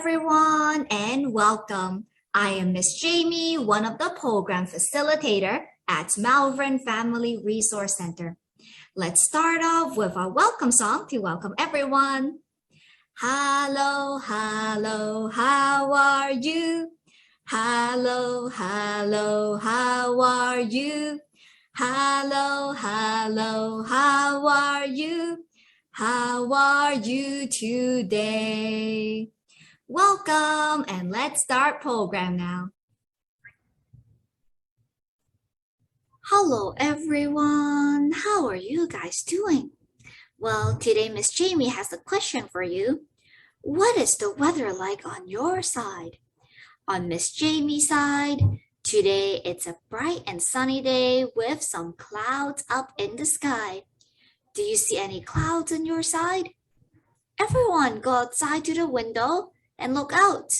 everyone, and welcome. I am Miss Jamie, one of the program facilitator at Malvern Family Resource Center. Let's start off with our welcome song to welcome everyone. Hello, hello, how are you? Hello, hello, how are you? Hello, hello, how are you? How are you today? Welcome, and let's start program now. Hello everyone, how are you guys doing? Well, today Miss Jamie has a question for you. What is the weather like on your side? On Miss Jamie's side, today it's a bright and sunny day with some clouds up in the sky. Do you see any clouds on your side? Everyone go outside to the window and look out.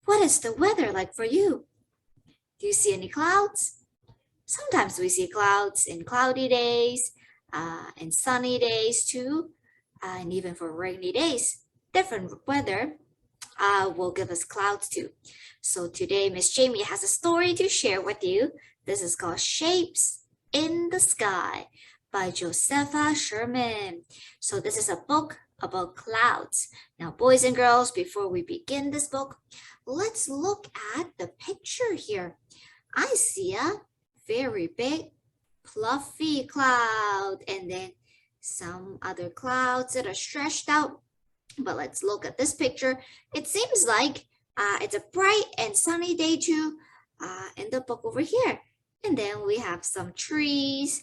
What is the weather like for you? Do you see any clouds? Sometimes we see clouds in cloudy days, and sunny days too, and even for rainy days. Different weather will give us clouds too. So today Miss Jamie has a story to share with you. This is called Shapes in the Sky by Josepha Sherman. So this is a book about clouds. Now, boys and girls, before we begin this book, let's look at the picture here. I see a very big fluffy cloud and then some other clouds that are stretched out. But let's look at this picture. It seems like it's a bright and sunny day too in the book over here. And then we have some trees.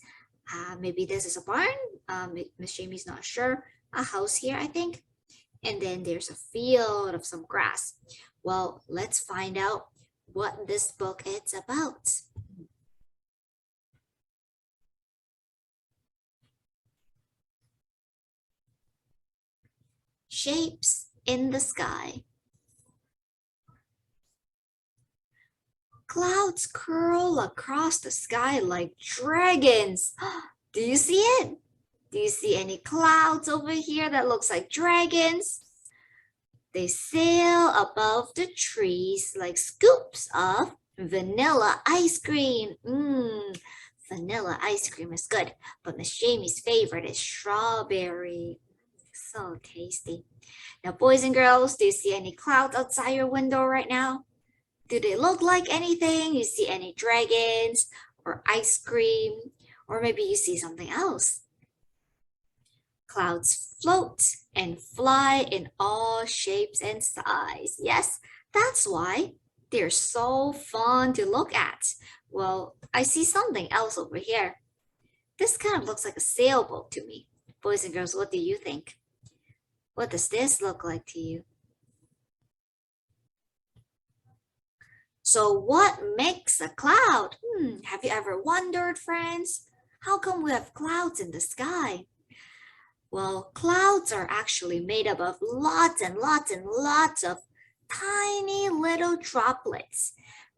Maybe this is a barn. Miss Jamie's not sure. A house here, I think. And then there's a field of some grass. Well, let's find out what this book is about. Shapes in the Sky. Clouds curl across the sky like dragons. Do you see it? Do you see any clouds over here that looks like dragons? They sail above the trees like scoops of vanilla ice cream. Vanilla ice cream is good, but Miss Jamie's favorite is strawberry. So tasty. Now, boys and girls, do you see any clouds outside your window right now? Do they look like anything? You see any dragons or ice cream? Or maybe you see something else. Clouds float and fly in all shapes and sizes. Yes, that's why they're so fun to look at. Well, I see something else over here. This kind of looks like a sailboat to me. Boys and girls, what do you think? What does this look like to you? So what makes a cloud? Have you ever wondered, friends? How come we have clouds in the sky? Well, clouds are actually made up of lots and lots and lots of tiny little droplets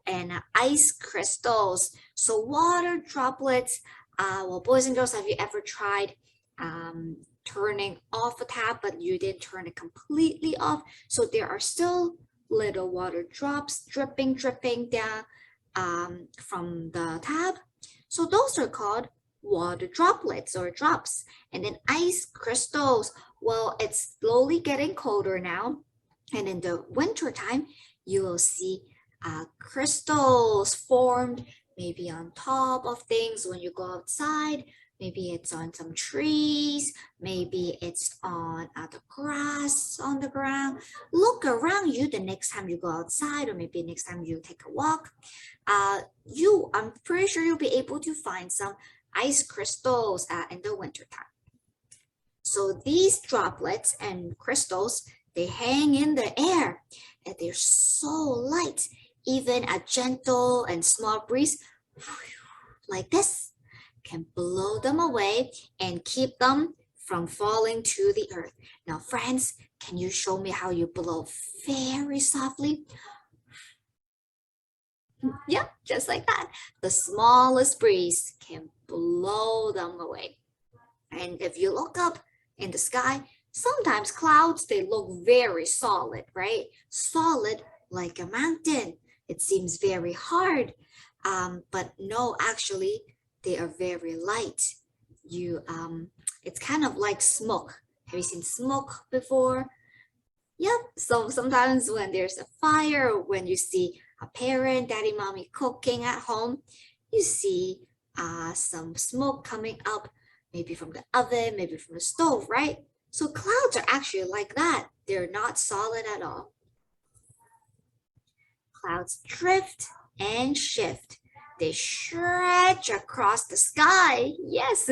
and ice crystals. So water droplets, well, boys and girls, have you ever tried turning off a tap, but you didn't turn it completely off? So there are still little water drops dripping down from the tap. So those are called water droplets or drops. And then ice crystals, well, it's slowly getting colder now, and in the winter time you will see crystals formed maybe on top of things when you go outside. Maybe it's on some trees, maybe it's on the grass on the ground. Look around you the next time you go outside, or maybe next time you take a walk. I'm pretty sure you'll be able to find some ice crystals in the winter time. So these droplets and crystals, they hang in the air and they're so light. Even a gentle and small breeze like this can blow them away and keep them from falling to the earth. Now, friends, can you show me how you blow very softly? Yep, just like that. The smallest breeze can blow them away. And if you look up in the sky, Sometimes clouds, they look very solid, right? Solid like a mountain. It seems very hard. But no, actually, they are very light. It's kind of like smoke. Have you seen smoke before? Yep. So sometimes when there's a fire, or when you see a parent, daddy, mommy cooking at home, you see some smoke coming up, maybe from the oven, maybe from the stove, right? So clouds are actually like that. They're not solid at all. Clouds drift and shift. They stretch across the sky. Yes,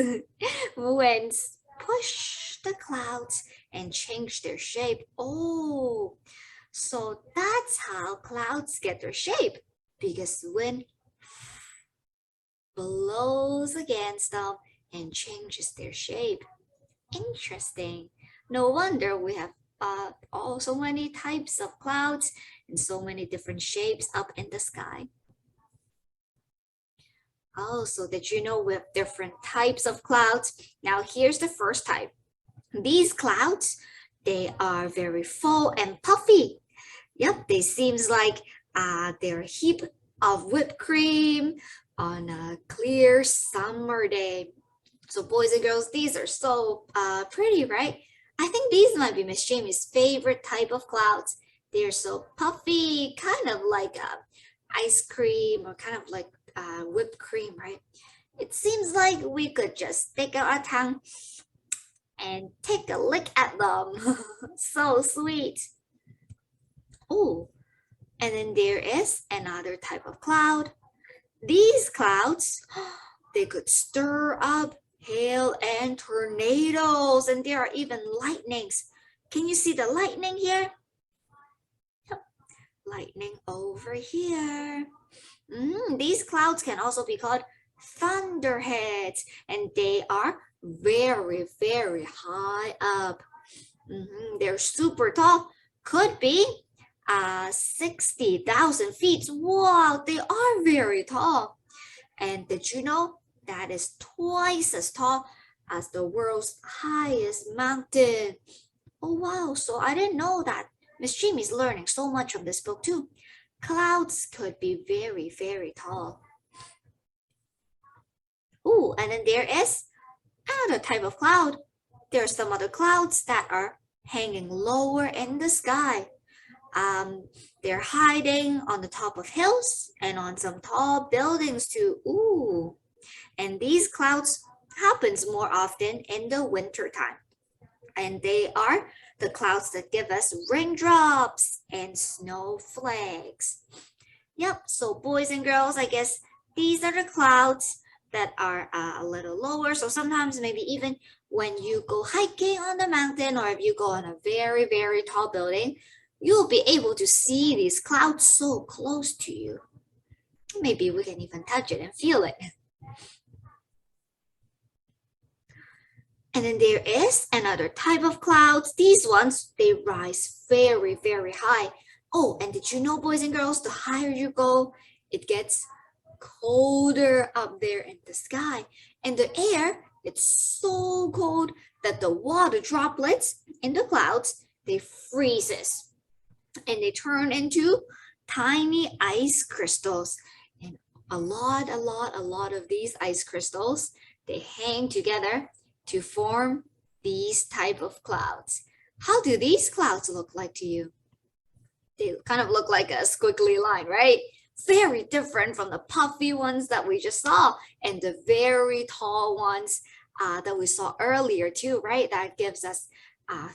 winds push the clouds and change their shape. Oh, so that's how clouds get their shape, because wind blows against them and changes their shape. Interesting. No wonder we have so many types of clouds and so many different shapes up in the sky. Oh, so did you know we have different types of clouds? Now here's the first type. These clouds, they are very full and puffy. Yep, they seems like they're a heap of whipped cream on a clear summer day. So boys and girls, these are so pretty, right? I think these might be Miss Jamie's favorite type of clouds. They're so puffy, kind of like ice cream or kind of like whipped cream, right? It seems like we could just stick out our tongue and take a lick at them. So sweet. Oh, and then there is another type of cloud. These clouds, they could stir up hail and tornadoes, and there are even lightnings. Can you see the lightning here? Yep. Lightning over here. These clouds can also be called thunderheads, and they are very, very high up. They're super tall, could be 60,000 feet. Wow, they are very tall. And did you know that is twice as tall as the world's highest mountain? Oh wow, so I didn't know that. Miss Jimmy's learning so much from this book too. Clouds could be very, very tall. Oh, and then there is another type of cloud. There are some other clouds that are hanging lower in the sky. They're hiding on the top of hills and on some tall buildings too. Ooh, and these clouds happens more often in the winter time. And they are the clouds that give us raindrops and snowflakes. Yep, so boys and girls, I guess these are the clouds that are a little lower. So sometimes maybe even when you go hiking on the mountain, or if you go on a very, very tall building, you'll be able to see these clouds so close to you. Maybe we can even touch it and feel it. And then there is another type of clouds. These ones, they rise very, very high. Oh, and did you know, boys and girls, the higher you go, it gets colder up there in the sky. And the air, it's so cold that the water droplets in the clouds, they freezes. And they turn into tiny ice crystals. And a lot of these ice crystals, they hang together to form these type of clouds. How do these clouds look like to you? They kind of look like a squiggly line, right? Very different from the puffy ones that we just saw and the very tall ones that we saw earlier too, right? That gives us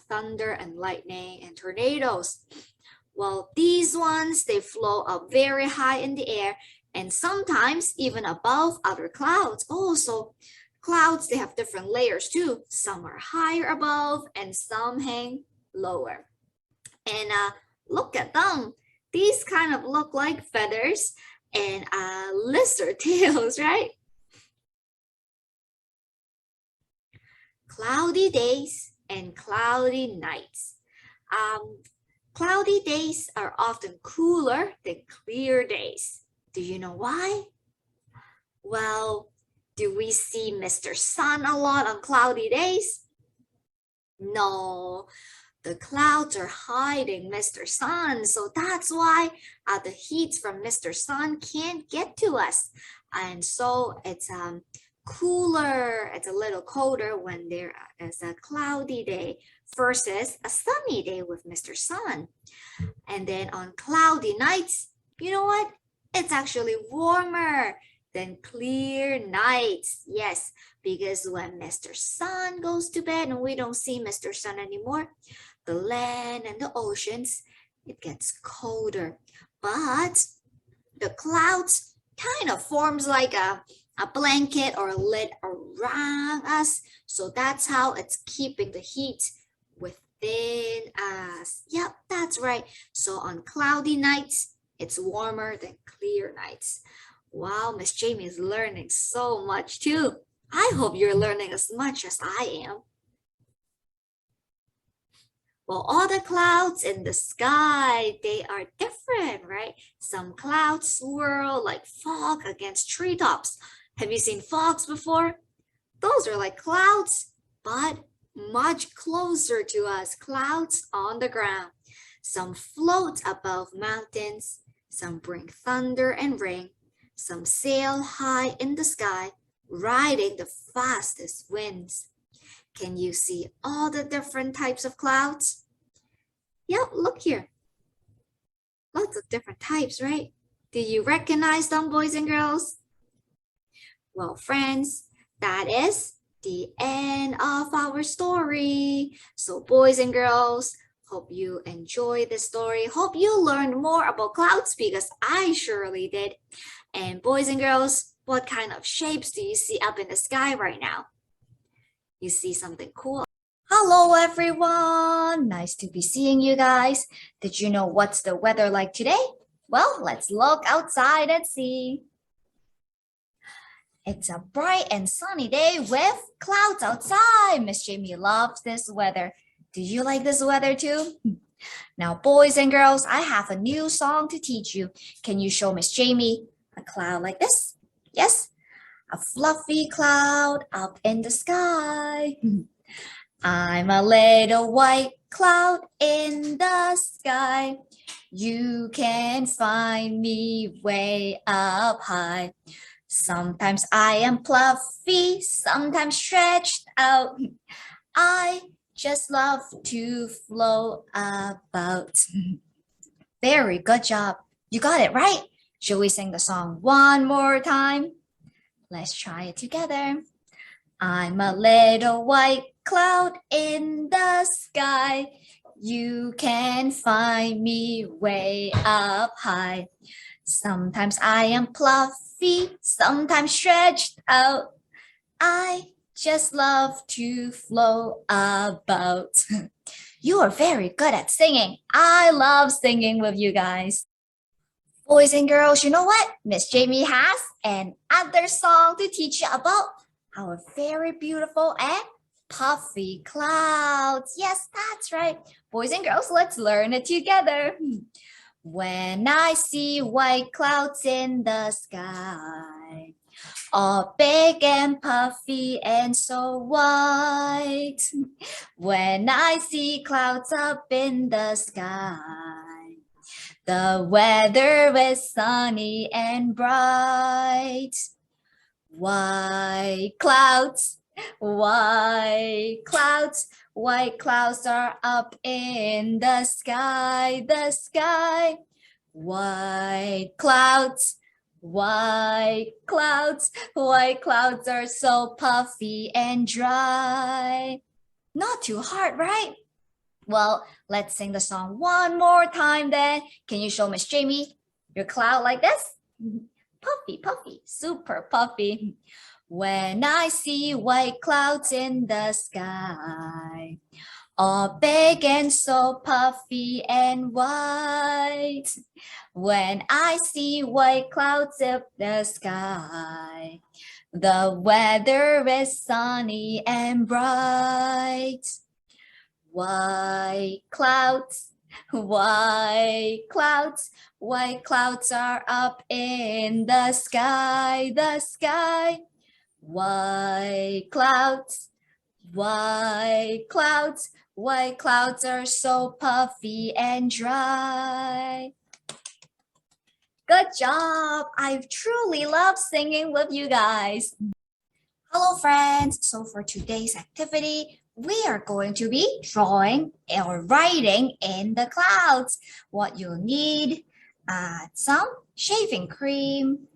thunder and lightning and tornadoes. Well, these ones, they flow up very high in the air and sometimes even above other clouds. Also, clouds, they have different layers too. Some are higher above and some hang lower. And look at them. These kind of look like feathers and lizard tails, right? Cloudy days and cloudy nights. Cloudy days are often cooler than clear days. Do you know why? Well, do we see Mr. Sun a lot on cloudy days? No, the clouds are hiding Mr. Sun, so that's why the heat from Mr. Sun can't get to us. And so it's cooler, it's a little colder when there is a cloudy day versus a sunny day with Mr. Sun. And then on cloudy nights, you know what? It's actually warmer than clear nights. Yes, because when Mr. Sun goes to bed and we don't see Mr. Sun anymore, the land and the oceans, it gets colder. But the clouds kind of forms like a blanket or a lid around us. So that's how it's keeping the heat within us. Yep, that's right. So on cloudy nights, it's warmer than clear nights. Wow, Miss Jamie is learning so much too. I hope you're learning as much as I am. Well, all the clouds in the sky, they are different, right? Some clouds swirl like fog against treetops. Have you seen fogs before? Those are like clouds, but much closer to us, clouds on the ground. Some float above mountains, some bring thunder and rain, some sail high in the sky, riding the fastest winds. Can you see all the different types of clouds? Yep, look here. Lots of different types, right? Do you recognize them, boys and girls? Well, friends, that is the end of our story. So, boys and girls, hope you enjoyed this story. Hope you learned more about clouds because I surely did. And boys and girls, what kind of shapes do you see up in the sky right now? You see something cool? Hello everyone! Nice to be seeing you guys. Did you know what's the weather like today? Well, let's look outside and see. It's a bright and sunny day with clouds outside. Miss Jamie loves this weather. Do you like this weather too? Now, boys and girls, I have a new song to teach you. Can you show Miss Jamie a cloud like this? Yes? A fluffy cloud up in the sky. I'm a little white cloud in the sky. You can find me way up high. Sometimes I am fluffy, sometimes stretched out. I just love to float about. Very good job. You got it right. Shall we sing the song one more time? Let's try it together. I'm a little white cloud in the sky. You can find me way up high. Sometimes I am fluffy, sometimes stretched out. I just love to float about. You are very good at singing. I love singing with you guys. Boys and girls, you know what? Miss Jamie has another song to teach you about our very beautiful and puffy clouds. Yes, that's right. Boys and girls, let's learn it together. When I see white clouds in the sky, all big and puffy and so white. When I see clouds up in the sky, the weather is sunny and bright. White clouds, white clouds, white clouds are up in the sky, the sky. White clouds, white clouds, white clouds are so puffy and dry. Not too hard, right? Well, let's sing the song one more time then. Can you show Miss Jamie your cloud like this? Puffy, puffy, super puffy. When I see white clouds in the sky, all big and so puffy and white. When I see white clouds up the sky, the weather is sunny and bright. White clouds, white clouds, white clouds are up in the sky, the sky. White clouds, White clouds are so puffy and dry. Good job! I truly love singing with you guys. Hello friends! So for today's activity, we are going to be drawing or writing in the clouds. What you'll need, some shaving cream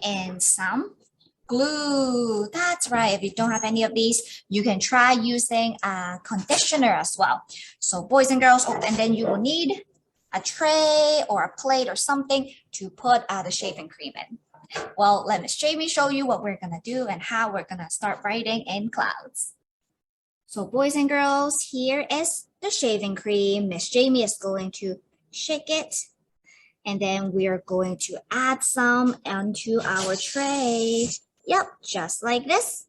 and some glue. That's right. If you don't have any of these, you can try using a conditioner as well. So boys and girls, and then you will need a tray or a plate or something to put the shaving cream in. Well, let Miss Jamie show you what we're gonna do and how we're gonna start writing in clouds. So boys and girls, here is the shaving cream. Miss Jamie is going to shake it. And then we are going to add some onto our tray. Yep, just like this.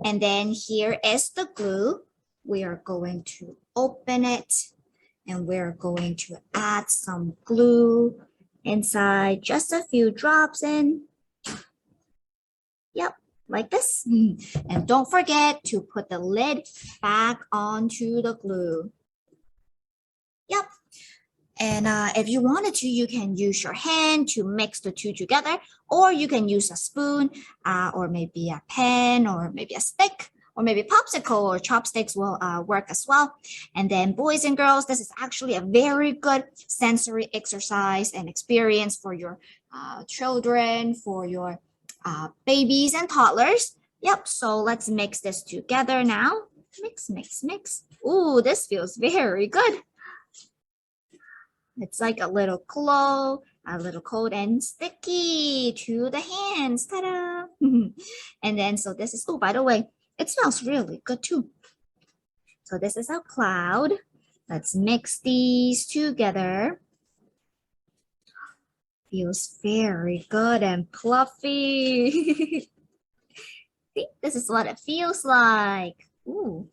And then here is the glue. We are going to open it and we're going to add some glue inside, just a few drops in. Yep, like this. And don't forget to put the lid back onto the glue. Yep. And if you wanted to, you can use your hand to mix the two together, or you can use a spoon, or maybe a pen, or maybe a stick, or maybe popsicle or chopsticks will work as well. And then boys and girls, this is actually a very good sensory exercise and experience for your children, for your babies and toddlers. Yep, so let's mix this together now. Mix, mix, mix. Ooh, this feels very good. It's like a little cold and sticky to the hands. Ta-da! And then, so this is, oh, by the way, it smells really good too. So this is our cloud. Let's mix these together. Feels very good and fluffy. See, this is what it feels like. Ooh.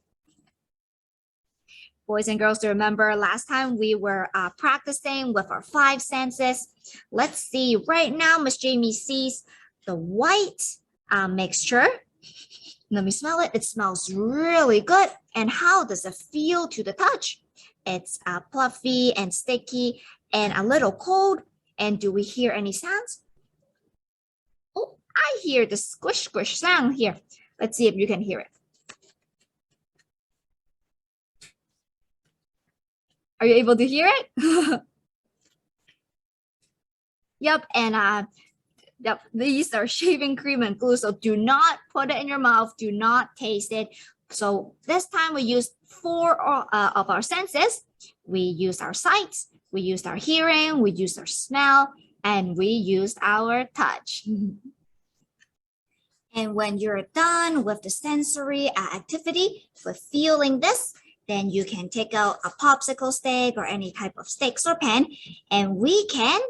Boys and girls, do you remember last time we were practicing with our 5 senses? Let's see. Right now, Miss Jamie sees the white mixture. Let me smell it. It smells really good. And how does it feel to the touch? It's fluffy and sticky and a little cold. And do we hear any sounds? Oh, I hear the squish, squish sound here. Let's see if you can hear it. Are you able to hear it? Yep, and yep, these are shaving cream and glue, so do not put it in your mouth, do not taste it. So this time we used 4 of our senses. We used our sight, we used our hearing, we used our smell, and we used our touch. And when you're done with the sensory activity, with feeling this, then you can take out a popsicle stick or any type of sticks or pen, and we can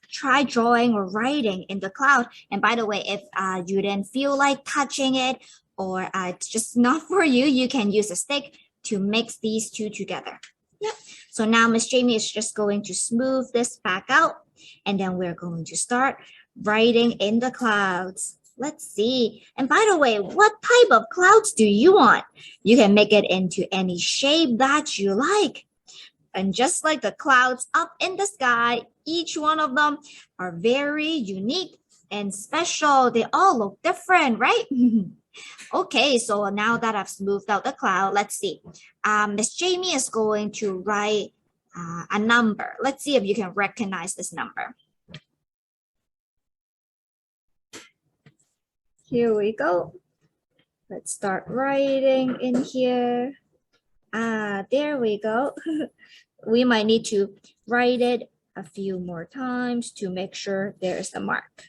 try drawing or writing in the cloud. And by the way, if you didn't feel like touching it or it's just not for you, you can use a stick to mix these two together. Yep. So now Miss Jamie is just going to smooth this back out, and then we're going to start writing in the clouds. Let's see. And by the way, what type of clouds do you want? You can make it into any shape that you like. And just like the clouds up in the sky, each one of them are very unique and special. They all look different, right? Okay, so now that I've smoothed out the cloud, let's see. Miss Jamie is going to write a number. Let's see if you can recognize this number. Here we go. Let's start writing in here. There we go. We might need to write it a few more times to make sure there's a mark.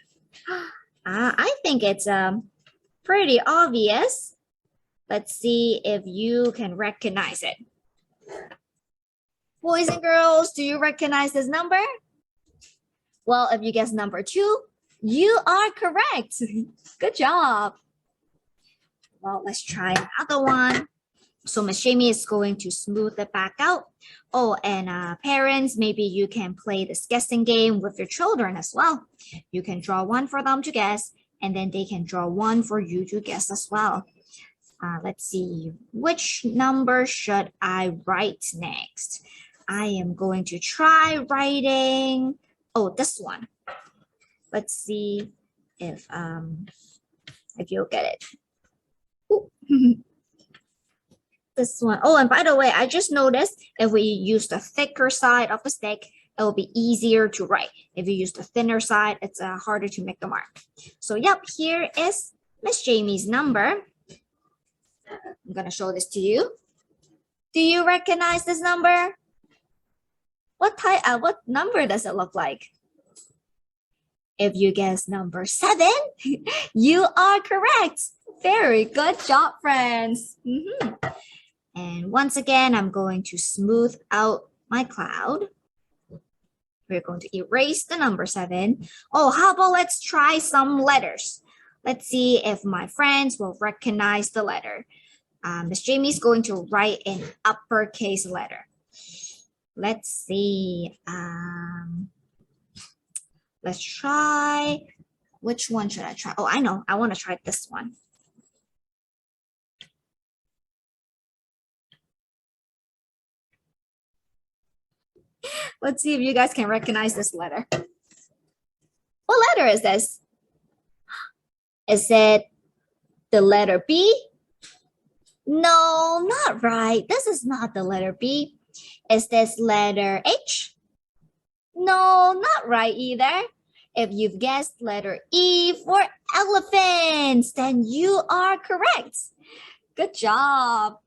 I think it's pretty obvious. Let's see if you can recognize it. Boys and girls, do you recognize this number? Well, if you guess number 2, you are correct. Good job. Well, let's try another one. So Miss Jamie is going to smooth it back out. Oh, and parents, maybe you can play this guessing game with your children as well. You can draw one for them to guess, and then they can draw one for you to guess as well. Let's see, which number should I write next? I am going to try writing, oh, this one. Let's see if you'll get it. This one. Oh, and by the way, I just noticed if we use the thicker side of the stick, it will be easier to write. If you use the thinner side, it's harder to make the mark. So yep, here is Miss Jamie's number. I'm gonna show this to you. Do you recognize this number? What number does it look like? If you guess number 7, you are correct. Very good job, friends. And once again, I'm going to smooth out my cloud. We're going to erase the number 7. Oh, how about let's try some letters. Let's see if my friends will recognize the letter. Miss Jamie's going to write an uppercase letter. Let's see. Let's try. Which one should I try? Oh, I know. I want to try this one. Let's see if you guys can recognize this letter. What letter is this? Is it the letter B? No, not right. This is not the letter B. Is this letter H? No, not right either. If you've guessed letter E for elephants, then you are correct. Good job.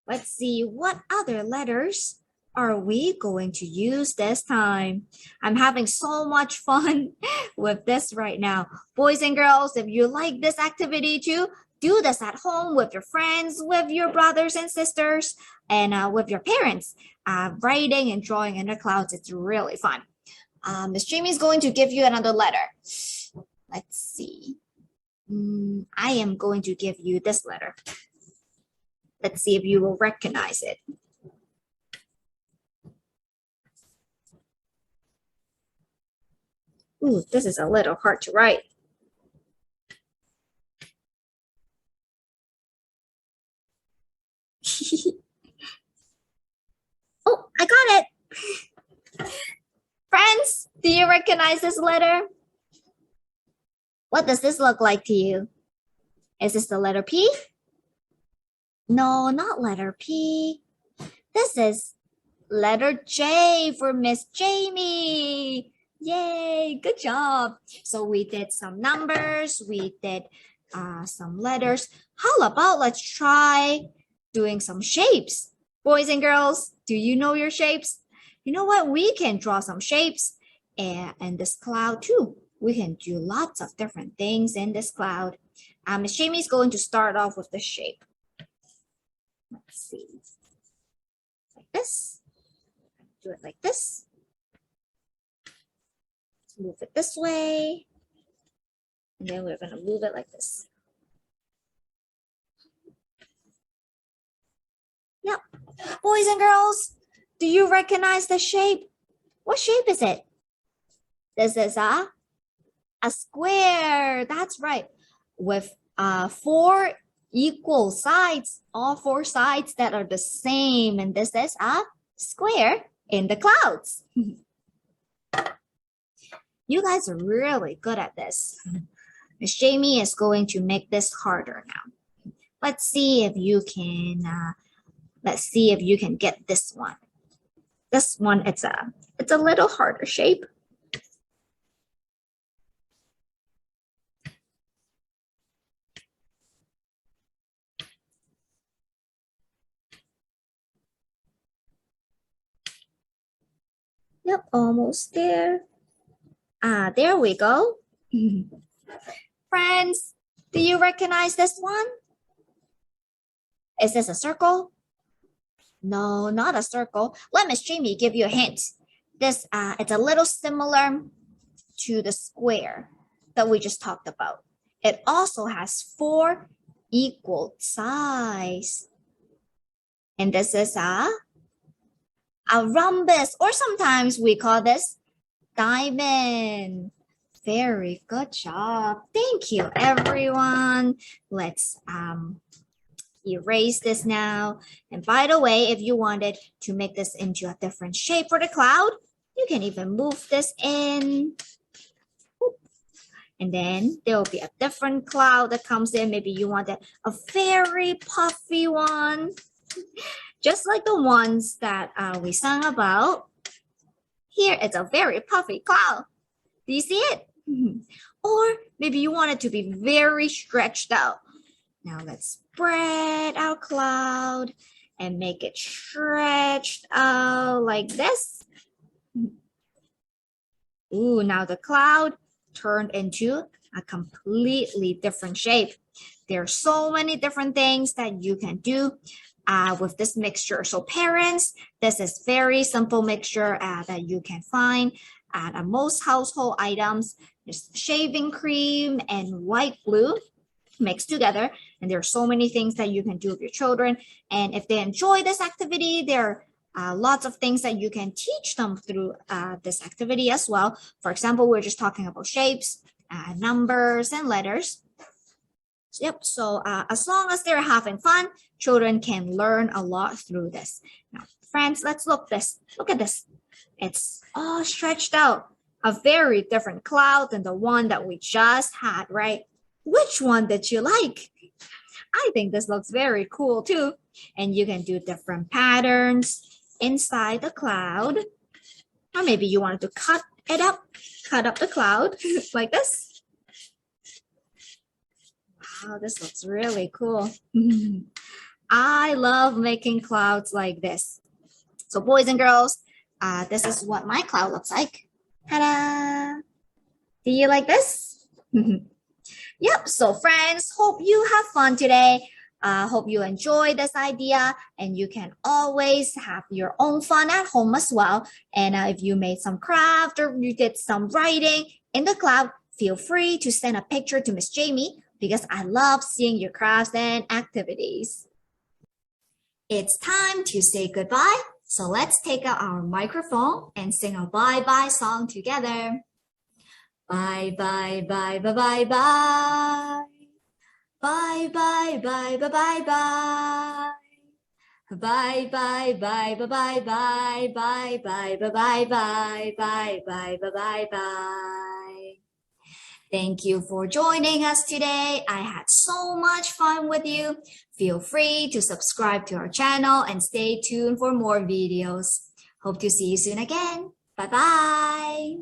Let's see, what other letters are we going to use this time? I'm having so much fun with this right now. Boys and girls, if you like this activity too, do this at home with your friends, with your brothers and sisters, and with your parents. Writing and drawing in the clouds, it's really fun. Miss Jamie is going to give you another letter. Let's see. I am going to give you this letter. Let's see if you will recognize it. Ooh, this is a little hard to write. Oh, I got it. Friends, do you recognize this letter? What does this look like to you? Is this the letter P? No, not letter P. This is letter J for Miss Jamie. Yay, good job. So we did some numbers, we did some letters. How about let's try doing some shapes? Boys and girls, do you know your shapes? You know what? We can draw some shapes and this cloud too. We can do lots of different things in this cloud. Miss Jamie is going to start off with the shape. Let's see. Like this. Do it like this. Let's move it this way. And then we're going to move it like this. Yep. Boys and girls, do you recognize the shape? What shape is it? This is a square. That's right. With 4 equal sides, all 4 sides that are the same. And this is a square in the clouds. You guys are really good at this. Miss Jamie is going to make this harder now. Let's see if you can. Let's see if you can get this one. This one, it's a little harder shape. Yep, almost there. There we go. Friends, do you recognize this one? Is this a circle? No, not a circle. Let Miss Jamie give you a hint. This it's a little similar to the square that we just talked about. It also has 4 equal sides. And this is a rhombus, or sometimes we call this diamond. Very good job. Thank you, everyone. Let's erase this now. And by the way, if you wanted to make this into a different shape for the cloud, you can even move this in. And then there will be a different cloud that comes in. Maybe you wanted a very puffy one, just like the ones that we sang about. Here, it's a very puffy cloud. Do you see it? Or maybe you want it to be very stretched out. Now let's spread our cloud and make it stretched out like this. Ooh, now the cloud turned into a completely different shape. There are so many different things that you can do with this mixture. So parents, this is very simple mixture that you can find at most household items. There's shaving cream and white glue mixed together. And there are so many things that you can do with your children. And if they enjoy this activity, there are lots of things that you can teach them through this activity as well. For example, we're just talking about shapes, numbers, and letters. Yep, so as long as they're having fun, children can learn a lot through this. Now, friends, let's look at this. It's all stretched out. A very different cloud than the one that we just had, right? Which one did you like? I think this looks very cool too. And you can do different patterns inside the cloud. Or maybe you wanted to cut up the cloud like this. Wow, this looks really cool. I love making clouds like this. So boys and girls, this is what my cloud looks like. Ta-da! Do you like this? Yep, so friends, hope you have fun today. Hope you enjoy this idea, and you can always have your own fun at home as well. And if you made some craft or you did some writing in the cloud, feel free to send a picture to Miss Jamie because I love seeing your crafts and activities. It's time to say goodbye. So let's take out our microphone and sing a bye-bye song together. Bye, bye, bye, bye, bye, bye. Bye, bye, bye, bye, bye, bye. Bye, bye, bye, bye, bye, bye, bye, bye, bye, bye, bye, bye, bye, bye, bye, bye. Thank you for joining us today. I had so much fun with you. Feel free to subscribe to our channel and stay tuned for more videos. Hope to see you soon again. Bye-bye.